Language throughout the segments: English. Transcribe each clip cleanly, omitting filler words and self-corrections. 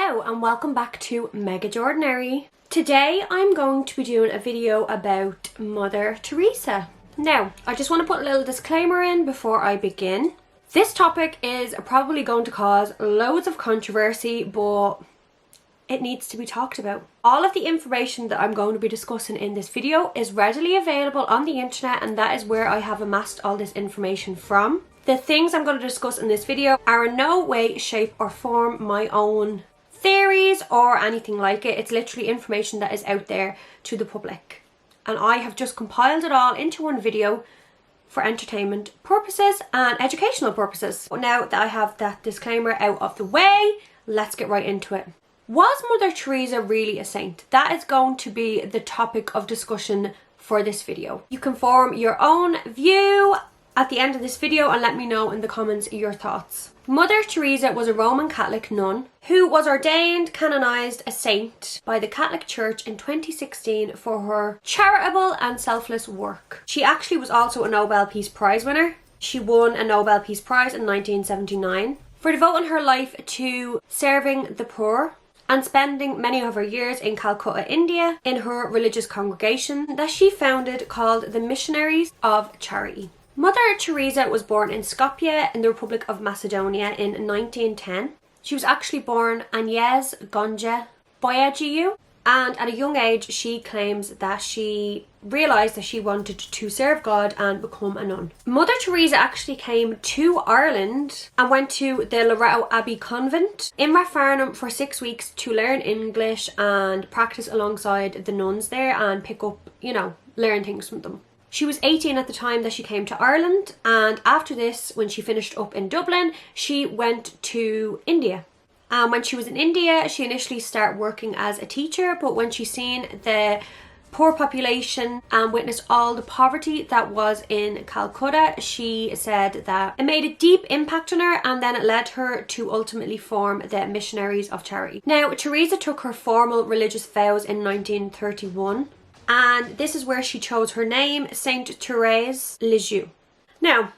Hello and welcome back to Megajordinary. Today I'm going to be doing a video about Mother Teresa. Now, I just want to put a little disclaimer in before I begin. This topic is probably going to cause loads of controversy, but it needs to be talked about. All of the information that I'm going to be discussing in this video is readily available on the internet, and that is where I have amassed all this information from. The things I'm going to discuss in this video are in no way, shape or form my own theories or anything like it. It's literally information that is out there to the public. And I have just compiled it all into one video for entertainment purposes and educational purposes. But now that I have that disclaimer out of the way, let's get right into it. Was Mother Teresa really a saint? That is going to be the topic of discussion for this video. You can form your own view at the end of this video and let me know in the comments your thoughts. Mother Teresa was a Roman Catholic nun who was ordained, canonized a saint by the Catholic Church in 2016 for her charitable and selfless work. She actually was also a Nobel Peace Prize winner. She won a Nobel Peace Prize in 1979 for devoting her life to serving the poor and spending many of her years in Calcutta, India, in her religious congregation that she founded called the Missionaries of Charity. Mother Teresa was born in Skopje in the Republic of Macedonia in 1910. She was actually born Agnes Gonja Boyagiu, and at a young age she claims that she realised that she wanted to serve God and become a nun. Mother Teresa actually came to Ireland and went to the Loreto Abbey Convent in Rathfarnham for 6 weeks to learn English and practice alongside the nuns there and pick up, learn things from them. She was 18 at the time that she came to Ireland, and after this, when she finished up in Dublin, she went to India. And when she was in India, she initially started working as a teacher, but when she seen the poor population and witnessed all the poverty that was in Calcutta, she said that it made a deep impact on her, and then it led her to ultimately form the Missionaries of Charity. Now, Teresa took her formal religious vows in 1931. And this is where she chose her name, Saint Thérèse Lisieux. Now,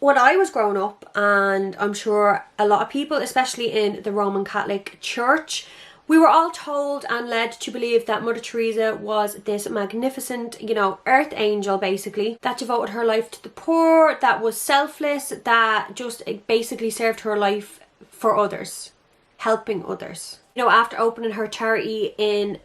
when I was growing up, and I'm sure a lot of people, especially in the Roman Catholic Church, we were all told and led to believe that Mother Teresa was this magnificent, earth angel basically, that devoted her life to the poor, that was selfless, that just basically served her life for others, helping others. After opening her charity in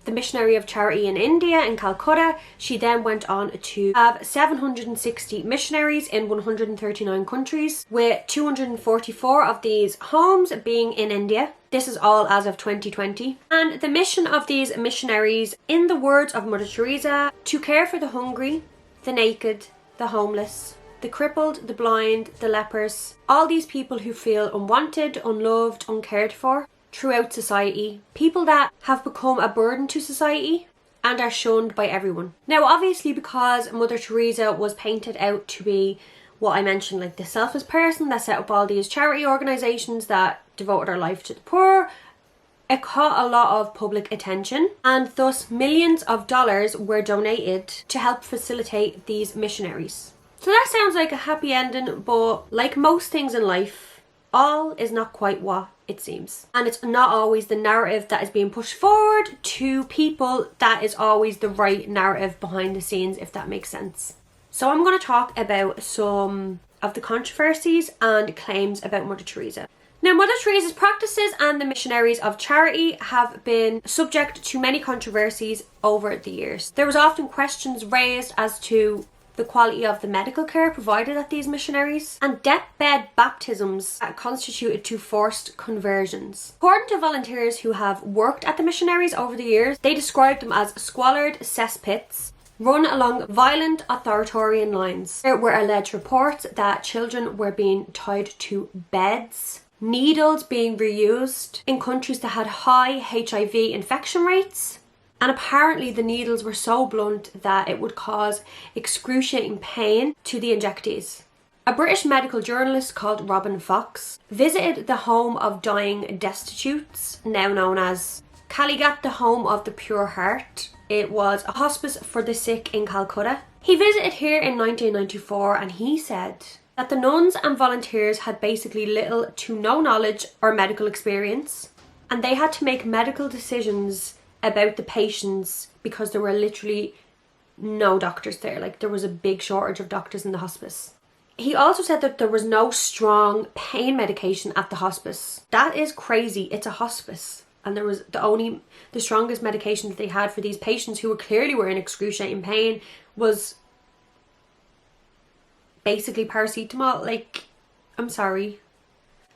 the Missionary of Charity in India, in Calcutta, she then went on to have 760 missionaries in 139 countries, with 244 of these homes being in India. This is all as of 2020. And the mission of these missionaries, in the words of Mother Teresa, to care for the hungry, the naked, the homeless, the crippled, the blind, the lepers, all these people who feel unwanted, unloved, uncared for throughout society, people that have become a burden to society and are shunned by everyone. Now, obviously, because Mother Teresa was painted out to be what I mentioned, like the selfless person that set up all these charity organisations that devoted her life to the poor, it caught a lot of public attention, and thus millions of dollars were donated to help facilitate these missionaries. So that sounds like a happy ending, but like most things in life, all is not quite what it seems. And it's not always the narrative that is being pushed forward to people that is always the right narrative behind the scenes, if that makes sense. So I'm going to talk about some of the controversies and claims about Mother Teresa. Now, Mother Teresa's practices and the Missionaries of Charity have been subject to many controversies over the years. There was often questions raised as to the quality of the medical care provided at these missionaries, and deathbed baptisms that constituted to forced conversions. According to volunteers who have worked at the missionaries over the years, they described them as squalid cesspits run along violent authoritarian lines. There were alleged reports that children were being tied to beds, needles being reused in countries that had high HIV infection rates, and apparently the needles were so blunt that it would cause excruciating pain to the injectees. A British medical journalist called Robin Fox visited the home of dying destitutes, now known as Caligat, the Home of the Pure Heart. It was a hospice for the sick in Calcutta. He visited here in 1994 and he said that the nuns and volunteers had basically little to no knowledge or medical experience, and they had to make medical decisions about the patients because there were literally no doctors there. Like, there was a big shortage of doctors in the hospice. He also said that there was no strong pain medication at the hospice. That is crazy. It's a hospice. And there was the strongest medication that they had for these patients who clearly were in excruciating pain was basically paracetamol. Like, I'm sorry.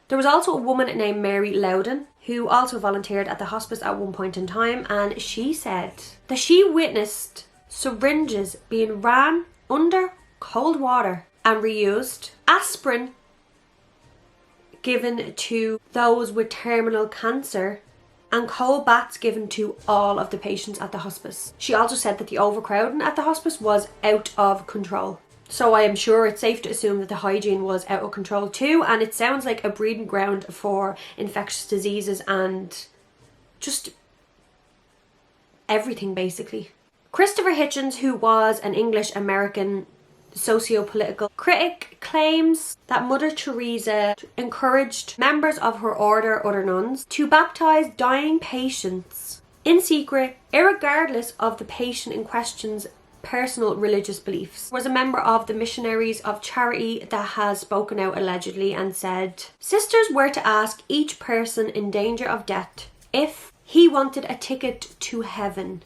There was also a woman named Mary Loudon who also volunteered at the hospice at one point in time, and she said that she witnessed syringes being ran under cold water and reused, aspirin given to those with terminal cancer, and cold baths given to all of the patients at the hospice. She also said that the overcrowding at the hospice was out of control. So I am sure it's safe to assume that the hygiene was out of control too, and it sounds like a breeding ground for infectious diseases and just everything basically. Christopher Hitchens, who was an English-American socio-political critic, claims that Mother Teresa encouraged members of her order, other nuns, to baptize dying patients in secret, irregardless of the patient in question's personal religious beliefs. Was a member of the Missionaries of Charity that has spoken out allegedly and said, sisters were to ask each person in danger of death if he wanted a ticket to heaven.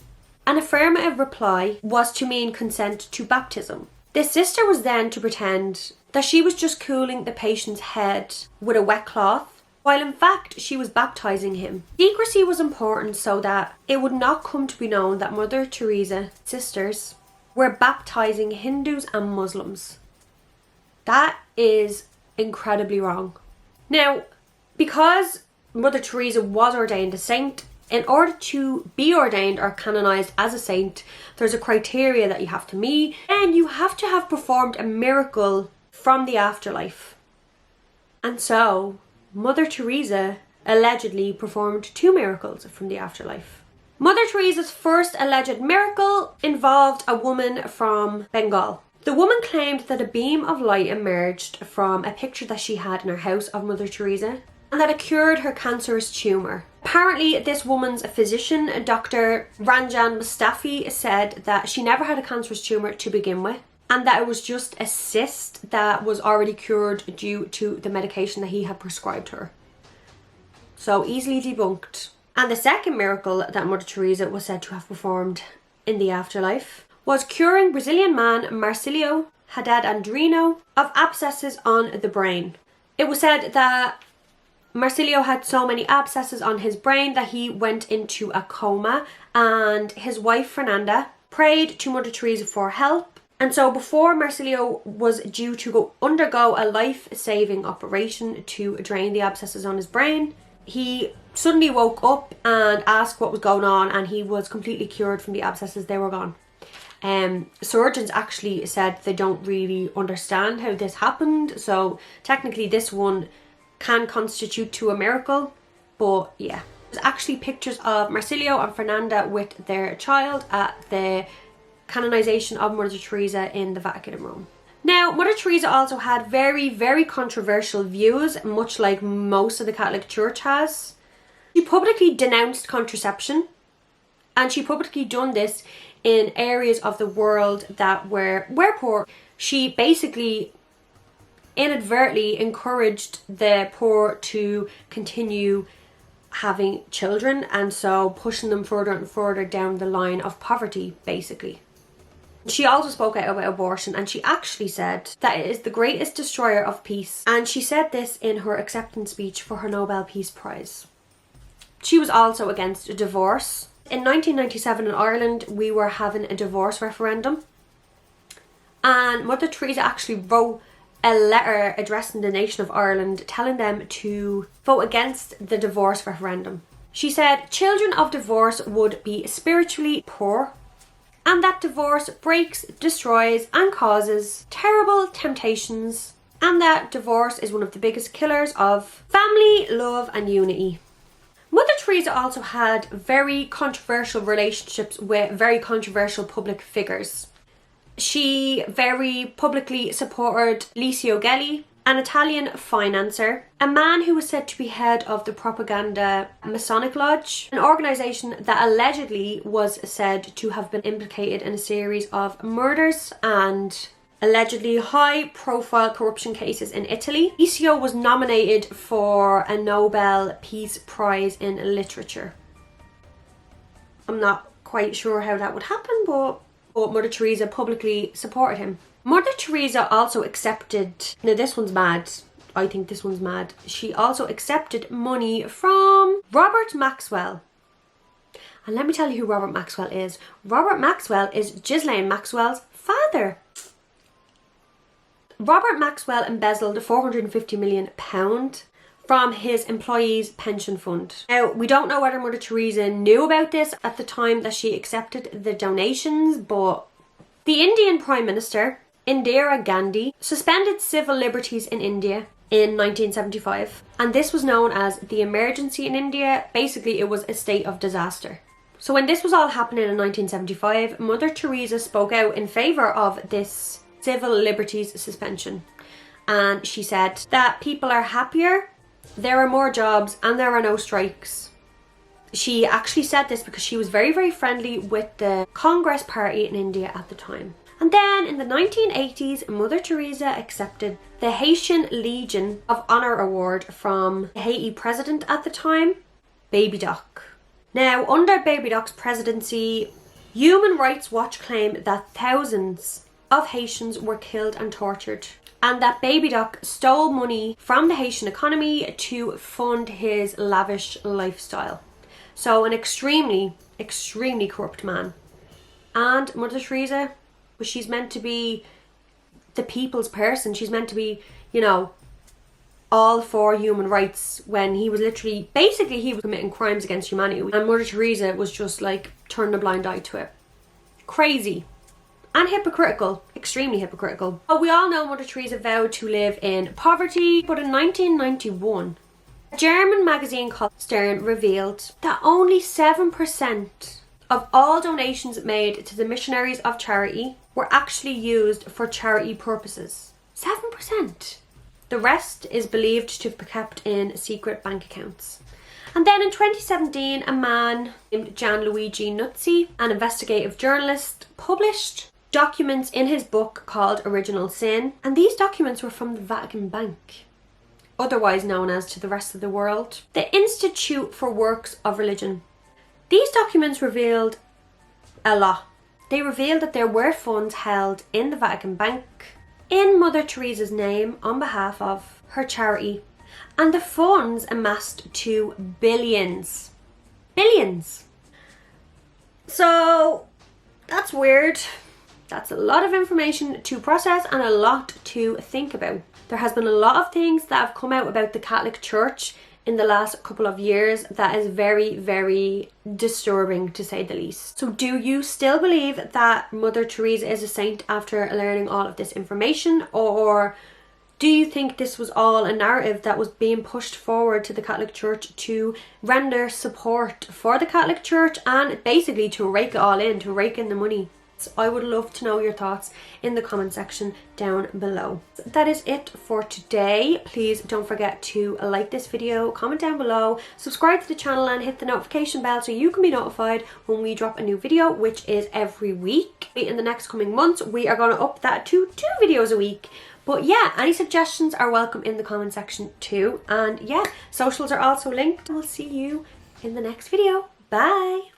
An affirmative reply was to mean consent to baptism. The sister was then to pretend that she was just cooling the patient's head with a wet cloth, while in fact she was baptizing him. Secrecy was important so that it would not come to be known that Mother Teresa sisters were baptizing Hindus and Muslims. That is incredibly wrong. Now, because Mother Teresa was ordained a saint, in order to be ordained or canonized as a saint, there's a criteria that you have to meet, and you have to have performed a miracle from the afterlife. And so, Mother Teresa allegedly performed 2 miracles from the afterlife. Mother Teresa's first alleged miracle involved a woman from Bengal. The woman claimed that a beam of light emerged from a picture that she had in her house of Mother Teresa, and that it cured her cancerous tumour. Apparently, this woman's physician, Dr. Ranjan Mustafi, said that she never had a cancerous tumour to begin with, and that it was just a cyst that was already cured due to the medication that he had prescribed her. So, easily debunked. And the second miracle that Mother Teresa was said to have performed in the afterlife was curing Brazilian man Marcilio Haddad Andrino of abscesses on the brain. It was said that Marcilio had so many abscesses on his brain that he went into a coma, and his wife Fernanda prayed to Mother Teresa for help. And so before Marcilio was due to undergo a life-saving operation to drain the abscesses on his brain, he suddenly woke up and asked what was going on, and he was completely cured from the abscesses. They were gone. Surgeons actually said they don't really understand how this happened, so technically this one can constitute to a miracle, but yeah. There's actually pictures of Marcilio and Fernanda with their child at the canonization of Mother Teresa in the Vatican in Rome. Now, Mother Teresa also had very, very controversial views, much like most of the Catholic Church has. She publicly denounced contraception, and she publicly done this in areas of the world that were poor. She basically inadvertently encouraged the poor to continue having children, and so pushing them further and further down the line of poverty, basically. She also spoke out about abortion, and she actually said that it is the greatest destroyer of peace, and she said this in her acceptance speech for her Nobel Peace Prize. She was also against divorce. In 1997 in Ireland, we were having a divorce referendum, and Mother Teresa actually wrote a letter addressing the nation of Ireland telling them to vote against the divorce referendum. She said children of divorce would be spiritually poor, and that divorce breaks, destroys and causes terrible temptations, and that divorce is one of the biggest killers of family, love and unity. Mother Teresa also had very controversial relationships with very controversial public figures. She very publicly supported Licio Gelli, an Italian financier, a man who was said to be head of the Propaganda Masonic Lodge, an organisation that allegedly was said to have been implicated in a series of murders and allegedly high-profile corruption cases in Italy. Licio was nominated for a Nobel Peace Prize in Literature. I'm not quite sure how that would happen, but Mother Teresa publicly supported him. Mother Teresa also accepted, now this one's mad, I think this one's mad, she also accepted money from Robert Maxwell. And let me tell you who Robert Maxwell is. Robert Maxwell is Ghislaine Maxwell's father. Robert Maxwell embezzled £450 million from his employees' pension fund. Now, we don't know whether Mother Teresa knew about this at the time that she accepted the donations, but the Indian Prime Minister, Indira Gandhi, suspended civil liberties in India in 1975, and this was known as the emergency in India. Basically, it was a state of disaster. So when this was all happening in 1975, Mother Teresa spoke out in favour of this civil liberties suspension, and she said that people are happier, there are more jobs, and there are no strikes. She actually said this because she was very, very friendly with the Congress Party in India at the time. And then in the 1980s, Mother Teresa accepted the Haitian Legion of Honor Award from the Haiti president at the time, Baby Doc. Now, under Baby Doc's presidency, Human Rights Watch claimed that thousands of Haitians were killed and tortured, and that Baby Doc stole money from the Haitian economy to fund his lavish lifestyle. So an extremely, extremely corrupt man. And Mother Teresa, well, she's meant to be the people's person. She's meant to be, you know, all for human rights, when he was literally, basically he was committing crimes against humanity. And Mother Teresa was just like turning a blind eye to it. Crazy. And hypocritical, extremely hypocritical. But we all know Mother Teresa vowed to live in poverty, but in 1991, a German magazine called Stern revealed that only 7% of all donations made to the Missionaries of Charity were actually used for charity purposes. 7%. The rest is believed to have been kept in secret bank accounts. And then in 2017, a man named Gianluigi Nuzzi, an investigative journalist, published documents in his book called Original Sin, and these documents were from the Vatican Bank, otherwise known as to the rest of the world, the Institute for Works of Religion. These documents revealed a lot. They revealed that there were funds held in the Vatican Bank in Mother Teresa's name on behalf of her charity, and the funds amassed to billions. Billions! So that's weird. That's a lot of information to process and a lot to think about. There has been a lot of things that have come out about the Catholic Church in the last couple of years that is very, very disturbing, to say the least. So do you still believe that Mother Teresa is a saint after learning all of this information, or do you think this was all a narrative that was being pushed forward to the Catholic Church to render support for the Catholic Church and basically to rake it all in, to rake in the money? I would love to know your thoughts in the comment section down below. That is it for today. Please don't forget to like this video, comment down below, subscribe to the channel and hit the notification bell so you can be notified when we drop a new video, which is every week. In the next coming months, we are going to up that to 2 videos a week. But yeah, any suggestions are welcome in the comment section too. And yeah, socials are also linked. I'll see you in the next video. Bye!